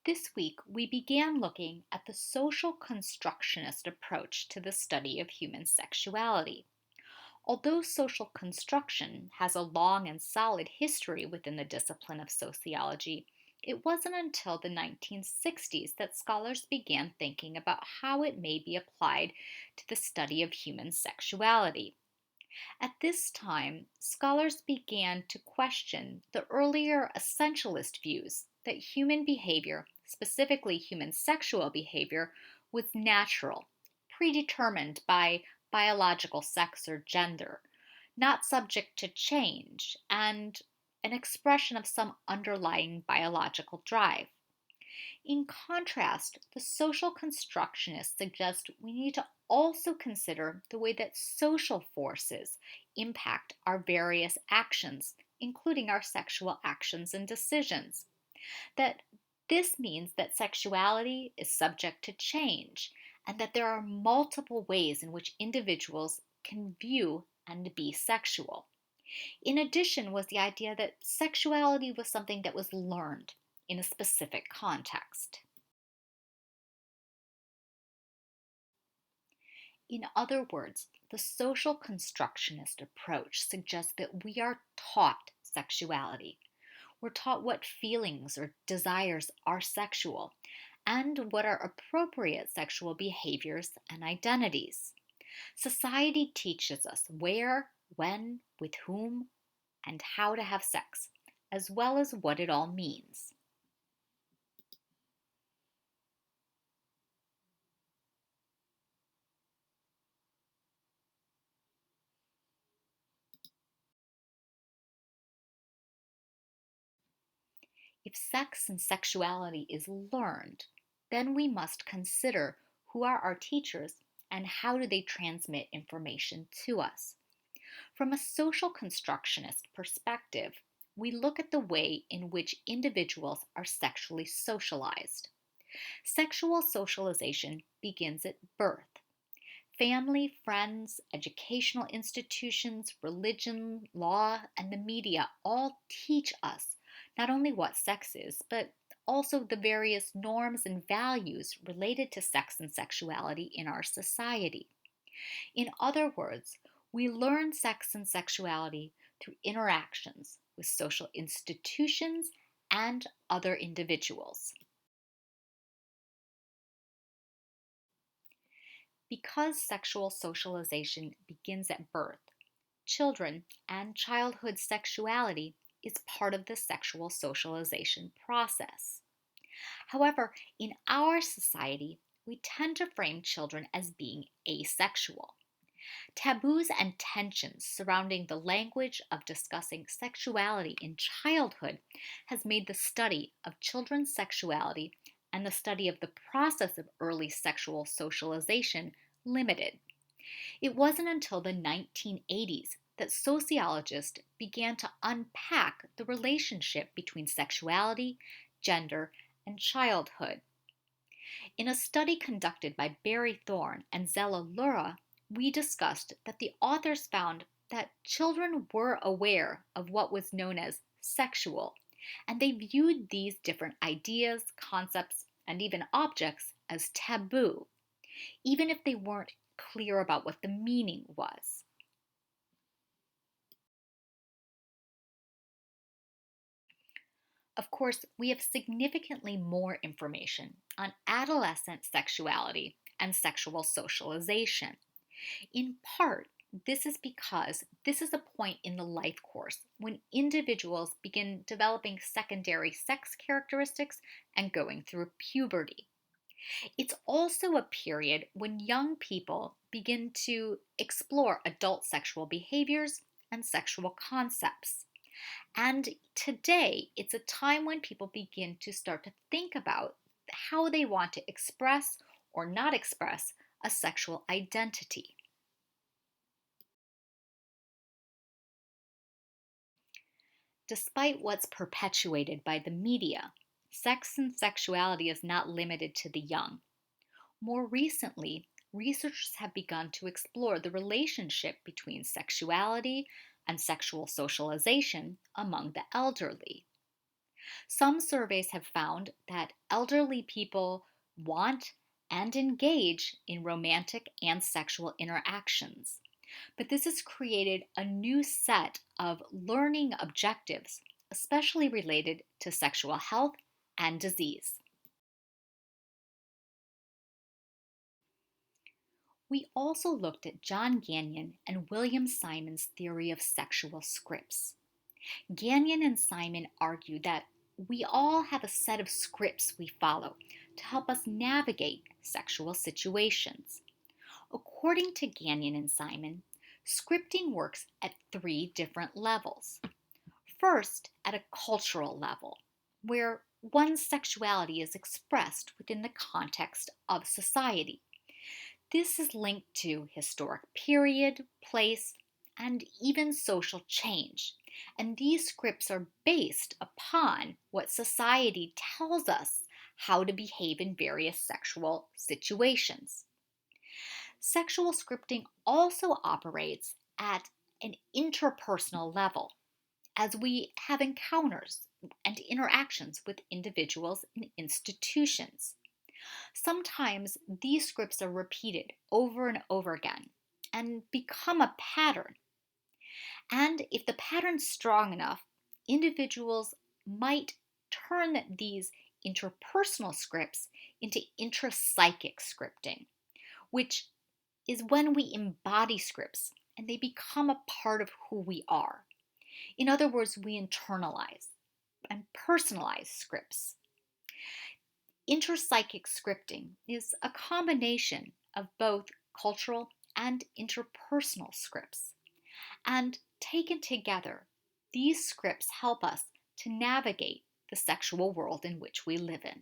This week, we began looking at the social constructionist approach to the study of human sexuality. Although social construction has a long and solid history within the discipline of sociology, it wasn't until the 1960s that scholars began thinking about how it may be applied to the study of human sexuality. At this time, scholars began to question the earlier essentialist views that human behavior, specifically human sexual behavior, was natural, predetermined by biological sex or gender, not subject to change, and an expression of some underlying biological drive. In contrast, the social constructionists suggest we need to also consider the way that social forces impact our various actions, including our sexual actions and decisions. That this means that sexuality is subject to change and that there are multiple ways in which individuals can view and be sexual. In addition, was the idea that sexuality was something that was learned in a specific context. In other words, the social constructionist approach suggests that we are taught sexuality. We're taught what feelings or desires are sexual and what are appropriate sexual behaviors and identities. Society teaches us where, when, with whom, and how to have sex, as well as what it all means. If sex and sexuality is learned, then we must consider who are our teachers and how do they transmit information to us. From a social constructionist perspective, we look at the way in which individuals are sexually socialized. Sexual socialization begins at birth. Family, friends, educational institutions, religion, law, and the media all teach us not only what sex is, but also the various norms and values related to sex and sexuality in our society. In other words, we learn sex and sexuality through interactions with social institutions and other individuals. Because sexual socialization begins at birth, children and childhood sexuality is part of the sexual socialization process. However, in our society, we tend to frame children as being asexual. Taboos and tensions surrounding the language of discussing sexuality in childhood has made the study of children's sexuality and the study of the process of early sexual socialization limited. It wasn't until the 1980s that sociologists began to unpack the relationship between sexuality, gender, and childhood. In a study conducted by Barry Thorne and Zella Lura, we discussed that the authors found that children were aware of what was known as sexual, and they viewed these different ideas, concepts, and even objects as taboo, even if they weren't clear about what the meaning was. Of course, we have significantly more information on adolescent sexuality and sexual socialization. In part, this is because this is a point in the life course when individuals begin developing secondary sex characteristics and going through puberty. It's also a period when young people begin to explore adult sexual behaviors and sexual concepts. And today, it's a time when people begin to start to think about how they want to express or not express a sexual identity. Despite what's perpetuated by the media, sex and sexuality is not limited to the young. More recently, researchers have begun to explore the relationship between sexuality and sexual socialization among the elderly. Some surveys have found that elderly people want and engage in romantic and sexual interactions. But this has created a new set of learning objectives, especially related to sexual health and disease. We also looked at John Gagnon and William Simon's theory of sexual scripts. Gagnon and Simon argue that we all have a set of scripts we follow to help us navigate sexual situations. According to Gagnon and Simon, scripting works at three different levels. First, at a cultural level, where one's sexuality is expressed within the context of society. This is linked to historic period, place, and even social change. And these scripts are based upon what society tells us how to behave in various sexual situations. Sexual scripting also operates at an interpersonal level as we have encounters and interactions with individuals and institutions. Sometimes these scripts are repeated over and over again and become a pattern. And if the pattern's strong enough, individuals might turn these interpersonal scripts into intrapsychic scripting, which is when we embody scripts and they become a part of who we are. In other words, we internalize and personalize scripts. Intrapsychic scripting is a combination of both cultural and interpersonal scripts. And taken together, these scripts help us to navigate the sexual world in which we live in.